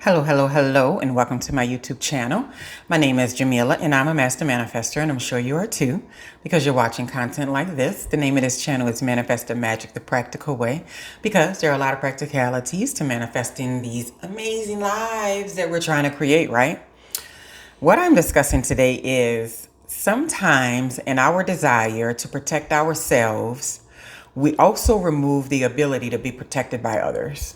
Hello, hello, hello, and welcome to my YouTube channel. My name is Jameelah, and I'm a master manifester, and I'm sure you are too, because you're watching content like this. The name of this channel is Manifesting Magic the Practical Way, because there are a lot of practicalities to manifesting these amazing lives that we're trying to create, right? What I'm discussing today is sometimes in our desire to protect ourselves, we also remove the ability to be protected by others.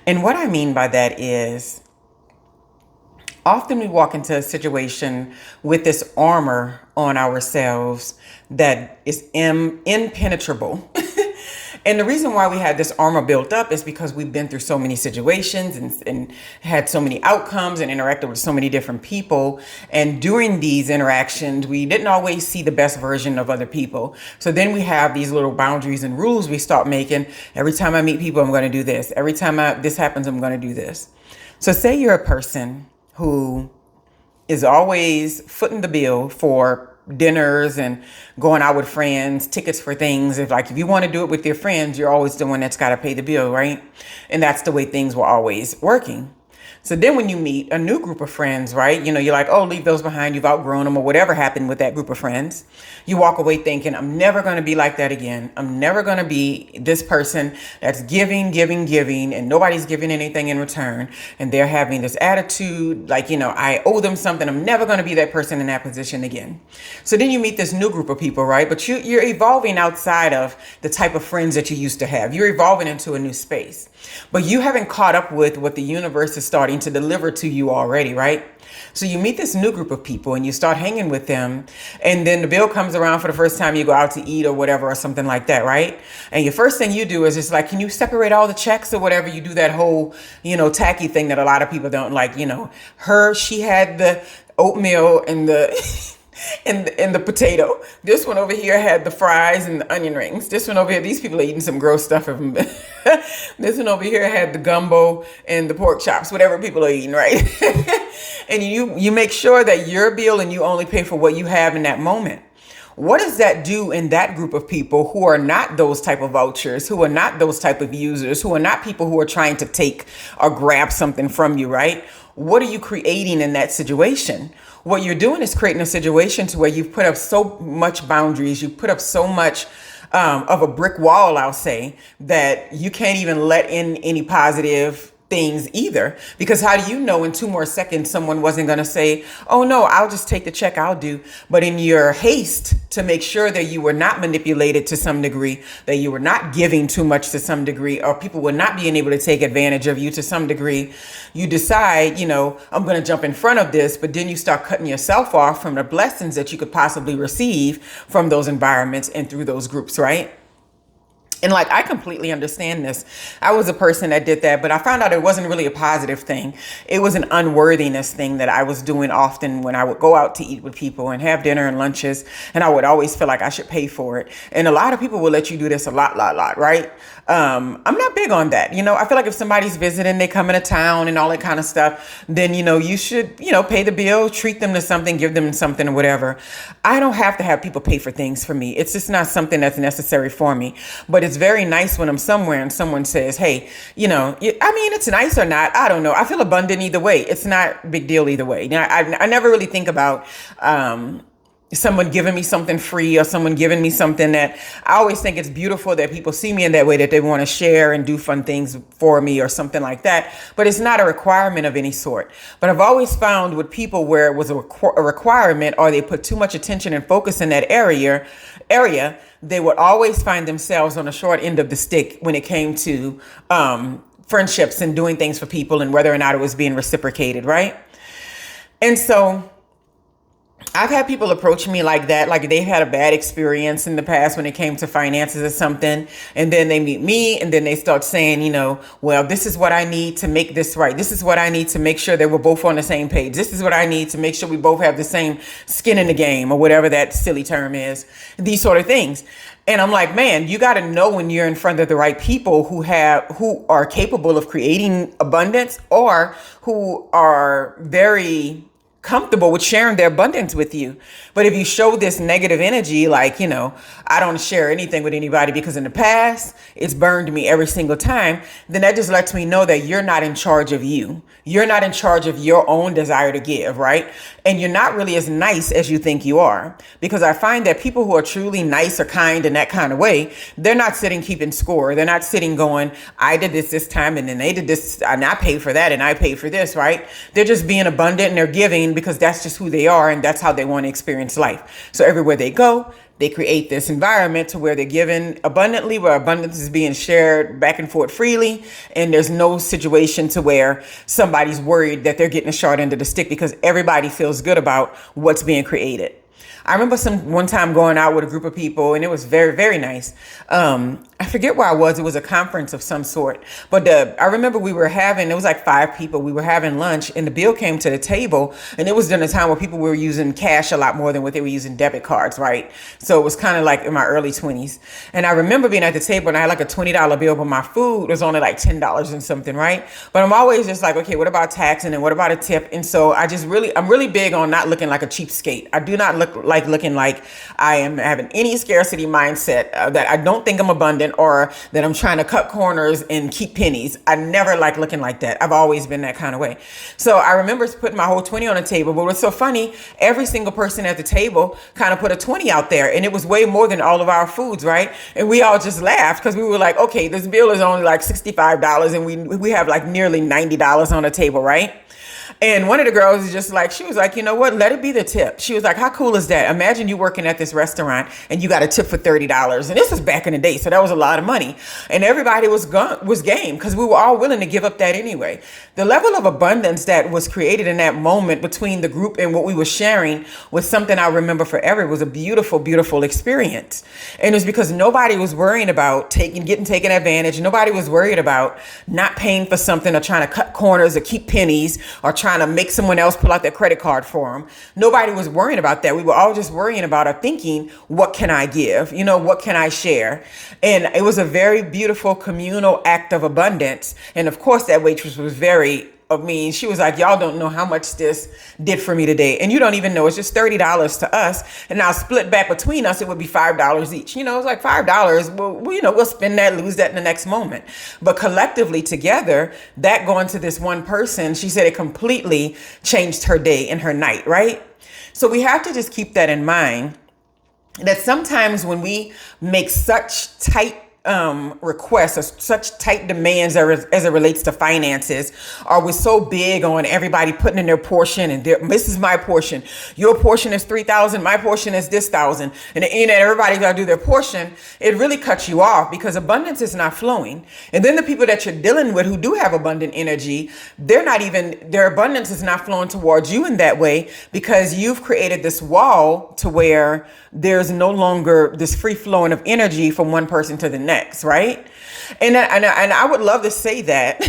And what I mean by that is often we walk into a situation with this armor on ourselves that is impenetrable. And the reason why we had this armor built up is because we've been through so many situations and had so many outcomes and interacted with so many different people. And during these interactions, we didn't always see the best version of other people. So then we have these little boundaries and rules we start making. Every time I meet people, I'm going to do this. Every time this happens, I'm going to do this. So say you're a person who is always footing the bill for dinners and going out with friends, tickets for things. If you want to do it with your friends, you're always the one that's got to pay the bill, right? And that's the way things were always working. So then when you meet a new group of friends, right, you're like, oh, leave those behind. You've outgrown them or whatever happened with that group of friends. You walk away thinking, I'm never going to be like that again. I'm never going to be this person that's giving, and nobody's giving anything in return. And they're having this attitude like, I owe them something. I'm never going to be that person in that position again. So then you meet this new group of people, right? But you're evolving outside of the type of friends that you used to have. You're evolving into a new space. But you haven't caught up with what the universe is starting to deliver to you already, right? So you meet this new group of people and you start hanging with them. And then the bill comes around for the first time you go out to eat or whatever or something like that, right? And your first thing you do is just like, can you separate all the checks or whatever? You do that whole, tacky thing that a lot of people don't like, she had the oatmeal and the... and the potato. This one over here had the fries and the onion rings. This one over here, these people are eating some gross stuff. This one over here had the gumbo and the pork chops, whatever people are eating, right? And you make sure that your bill and you only pay for what you have in that moment. What does that do in that group of people who are not those type of vouchers, who are not those type of users, who are not people who are trying to take or grab something from you, right? What are you creating in that situation? What you're doing is creating a situation to where you've put up so much boundaries, you put up so much of a brick wall, I'll say, that you can't even let in any positive things either. Because how do you know in 2 more seconds someone wasn't going to say, oh no, I'll just take the check, I'll do. But in your haste to make sure that you were not manipulated to some degree, that you were not giving too much to some degree, or people were not being able to take advantage of you to some degree, you decide, I'm going to jump in front of this. But then you start cutting yourself off from the blessings that you could possibly receive from those environments and through those groups, right? And I completely understand this. I was a person that did that, but I found out it wasn't really a positive thing. It was an unworthiness thing that I was doing often when I would go out to eat with people and have dinner and lunches. And I would always feel like I should pay for it. And a lot of people will let you do this a lot, right? I'm not big on that. I feel like if somebody's visiting, they come into town and all that kind of stuff, then, you should, pay the bill, treat them to something, give them something or whatever. I don't have to have people pay for things for me. It's just not something that's necessary for me. But it's very nice when I'm somewhere and someone says, hey, it's nice or not. I don't know. I feel abundant either way. It's not a big deal either way. I never really think about, someone giving me something free or someone giving me something that I always think it's beautiful that people see me in that way, that they want to share and do fun things for me or something like that. But it's not a requirement of any sort. But I've always found with people where it was a requirement, or they put too much attention and focus in that area, they would always find themselves on the short end of the stick when it came to friendships and doing things for people and whether or not it was being reciprocated, right? And so I've had people approach me like that, like they've had a bad experience in the past when it came to finances or something. And then they meet me and then they start saying, well, this is what I need to make this right. This is what I need to make sure that we're both on the same page. This is what I need to make sure we both have the same skin in the game, or whatever that silly term is, these sort of things. And I'm like, man, you got to know when you're in front of the right people who are capable of creating abundance, or who are very comfortable with sharing their abundance with you. But if you show this negative energy, like, I don't share anything with anybody because in the past it's burned me every single time, then that just lets me know that you're not in charge of you. You're not in charge of your own desire to give, right? And you're not really as nice as you think you are. Because I find that people who are truly nice or kind in that kind of way, they're not sitting keeping score. They're not sitting going, I did this time and then they did this and I paid for that and I paid for this, right? They're just being abundant and they're giving because that's just who they are and that's how they want to experience life. So everywhere they go, they create this environment to where they're given abundantly, where abundance is being shared back and forth freely. And there's no situation to where somebody's worried that they're getting a short end of the stick because everybody feels good about what's being created. I remember one time going out with a group of people and it was very, very nice. I forget where I was. It was a conference of some sort. But I remember it was like 5 people. We were having lunch and the bill came to the table and it was during a time where people were using cash a lot more than what they were using debit cards, right? So it was kind of like in my early 20s. And I remember being at the table and I had like a $20 bill, but my food was only like $10 and something, right? But I'm always just like, okay, what about tax? And then what about a tip? And so I'm really big on not looking like a cheapskate. I do not look like looking like I am having any scarcity mindset, that I don't think I'm abundant or that I'm trying to cut corners and keep pennies. I never like looking like that. I've always been that kind of way. So I remember putting my whole 20 on the table, but what's so funny, every single person at the table kind of put a 20 out there and it was way more than all of our foods, right? And we all just laughed because we were like, okay, this bill is only like $65 and we have like nearly $90 on the table, right? And one of the girls is just like, she was like, you know what? Let it be the tip. She was like, how cool is that? Imagine you working at this restaurant and you got a tip for $30. And this was back in the day. So that was a lot of money. And everybody was game because we were all willing to give up that anyway. The level of abundance that was created in that moment between the group and what we were sharing was something I remember forever. It was a beautiful, beautiful experience. And it was because nobody was worrying about getting taken advantage. Nobody was worried about not paying for something or trying to cut corners or keep pennies or trying to make someone else pull out their credit card for them. Nobody was worrying about that. We were all just worrying about or thinking, what can I give? What can I share? And it was a very beautiful communal act of abundance. And of course, that waitress was she was like, y'all don't know how much this did for me today. And you don't even know, it's just $30 to us. And now split back between us, it would be $5 each. It's like $5. We'll spend that, lose that in the next moment. But collectively together, that going to this one person, she said it completely changed her day and her night, right? So we have to just keep that in mind, that sometimes when we make such tight requests or such tight demands as it relates to finances, or we're so big on everybody putting in their portion and this is my portion, your portion is 3,000, my portion is this 1,000, and everybody got to do their portion. It really cuts you off because abundance is not flowing. And then the people that you're dealing with who do have abundant energy, their abundance is not flowing towards you in that way because you've created this wall to where there's no longer this free flowing of energy from one person to the next, right? And I would love to say that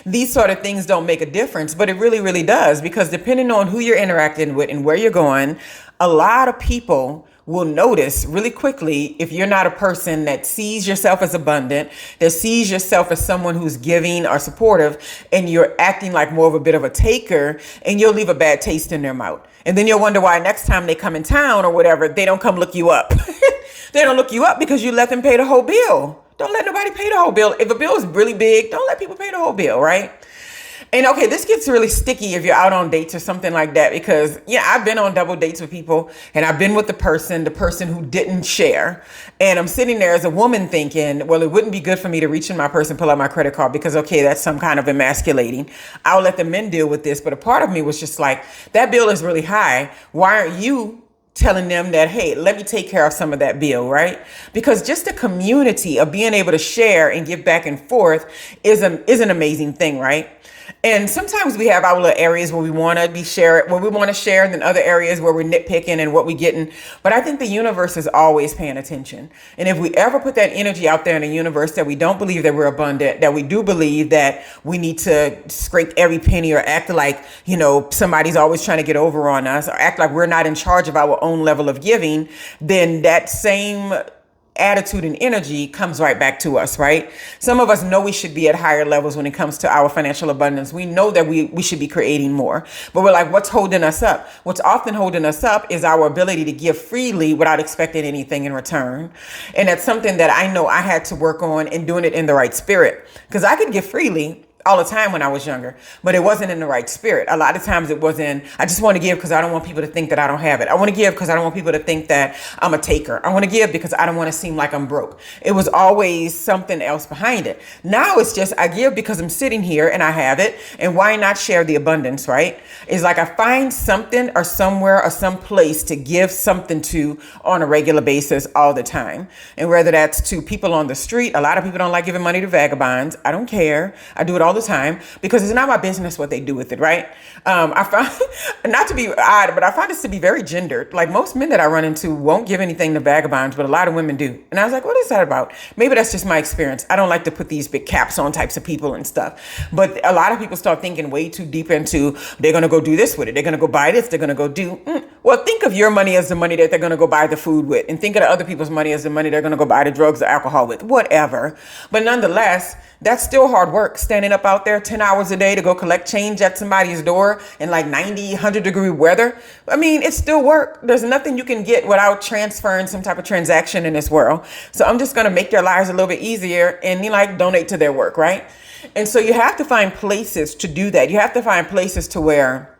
these sort of things don't make a difference, but it really, really does, because depending on who you're interacting with and where you're going, a lot of people will notice really quickly if you're not a person that sees yourself as abundant, that sees yourself as someone who's giving or supportive, and you're acting like more of a bit of a taker, and you'll leave a bad taste in their mouth. And then you'll wonder why next time they come in town or whatever, they don't come look you up. They don't look you up because you let them pay the whole bill. Don't let nobody pay the whole bill. If a bill is really big, don't let people pay the whole bill, right? And okay, this gets really sticky if you're out on dates or something like that, because I've been on double dates with people and I've been with the person who didn't share. And I'm sitting there as a woman thinking, well, it wouldn't be good for me to reach in my purse and pull out my credit card because, okay, that's some kind of emasculating. I'll let the men deal with this. But a part of me was just like, that bill is really high. Why aren't you telling them that, hey, let me take care of some of that bill, right? Because just the community of being able to share and give back and forth is an amazing thing, right? And sometimes we have our little areas where we want to share, and then other areas where we're nitpicking and what we're getting. But I think the universe is always paying attention. And if we ever put that energy out there in the universe that we don't believe that we're abundant, that we do believe that we need to scrape every penny or act like, somebody's always trying to get over on us, or act like we're not in charge of our own level of giving, then that same attitude and energy comes right back to us, right? Some of us know we should be at higher levels when it comes to our financial abundance. We know that we should be creating more, but we're like, what's holding us up? What's often holding us up is our ability to give freely without expecting anything in return. And that's something that I know I had to work on and doing it in the right spirit, because I could give freely all the time when I was younger, but it wasn't in the right spirit. A lot of times it wasn't, I just want to give because I don't want people to think that I don't have it. I want to give because I don't want people to think that I'm a taker. I want to give because I don't want to seem like I'm broke. It was always something else behind it. Now it's just, I give because I'm sitting here and I have it. And why not share the abundance, right? It's like I find something or somewhere or some place to give something to on a regular basis all the time. And whether that's to people on the street, a lot of people don't like giving money to vagabonds. I don't care. I do it all the time because it's not my business what they do with it, right? I find, not to be odd, but I find this to be very gendered. Like most men that I run into won't give anything to vagabonds, but a lot of women do. And I was like, what is that about? Maybe that's just my experience. I don't like to put these big caps on types of people and stuff. But a lot of people start thinking way too deep into, they're going to go do this with it. They're going to go buy this. They're going to go do. Well, think of your money as the money that they're going to go buy the food with. And think of the other people's money as the money they're going to go buy the drugs or alcohol with, whatever. But nonetheless, that's still hard work, standing up out there 10 hours a day to go collect change at somebody's door in like 90, 100-degree weather. I mean, it's still work. There's nothing you can get without transferring some type of transaction in this world. So I'm just going to make their lives a little bit easier and donate to their work, right? And so you have to find places to do that. You have to find places to where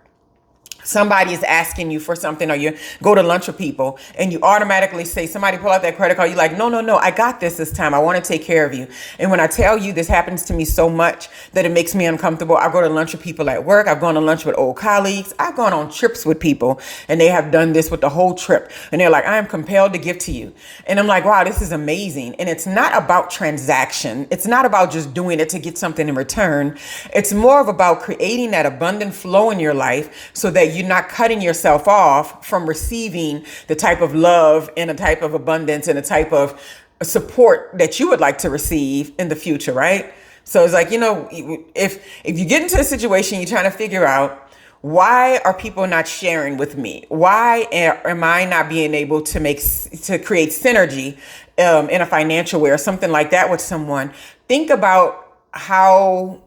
somebody is asking you for something, or you go to lunch with people and you automatically say, somebody pull out that credit card. You're like, no, I got this time. I want to take care of you. And when I tell you, this happens to me so much that it makes me uncomfortable. I go to lunch with people at work. I've gone to lunch with old colleagues. I've gone on trips with people and they have done this with the whole trip. And they're like, I am compelled to give to you. And I'm like, wow, this is amazing. And it's not about transaction. It's not about just doing it to get something in return. It's more of about creating that abundant flow in your life so that you're not cutting yourself off from receiving the type of love and a type of abundance and a type of support that you would like to receive in the future, right? So it's like, if you get into a situation, you're trying to figure out, why are people not sharing with me? Why am I not being able to create synergy in a financial way or something like that with someone? Think about how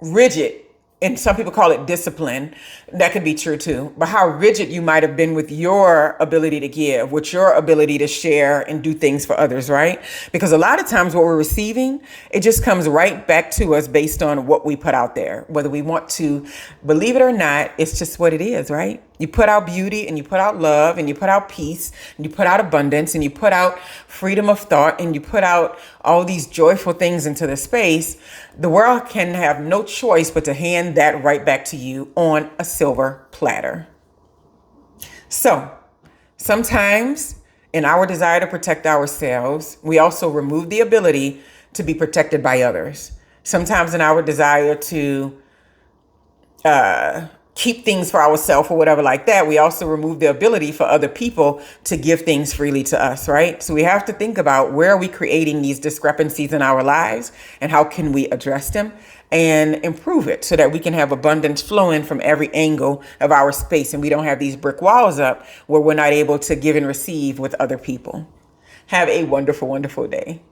rigid, and some people call it discipline. That could be true too. But how rigid you might have been with your ability to give, with your ability to share and do things for others, right? Because a lot of times what we're receiving, it just comes right back to us based on what we put out there. Whether we want to believe it or not, it's just what it is, right? You put out beauty and you put out love and you put out peace and you put out abundance and you put out freedom of thought and you put out all these joyful things into the space. The world can have no choice but to hand that right back to you on a silver platter. So sometimes in our desire to protect ourselves, we also remove the ability to be protected by others. Sometimes in our desire to keep things for ourselves or whatever like that, we also remove the ability for other people to give things freely to us, right? So we have to think about, where are we creating these discrepancies in our lives and how can we address them and improve it so that we can have abundance flowing from every angle of our space and we don't have these brick walls up where we're not able to give and receive with other people. Have a wonderful, wonderful day.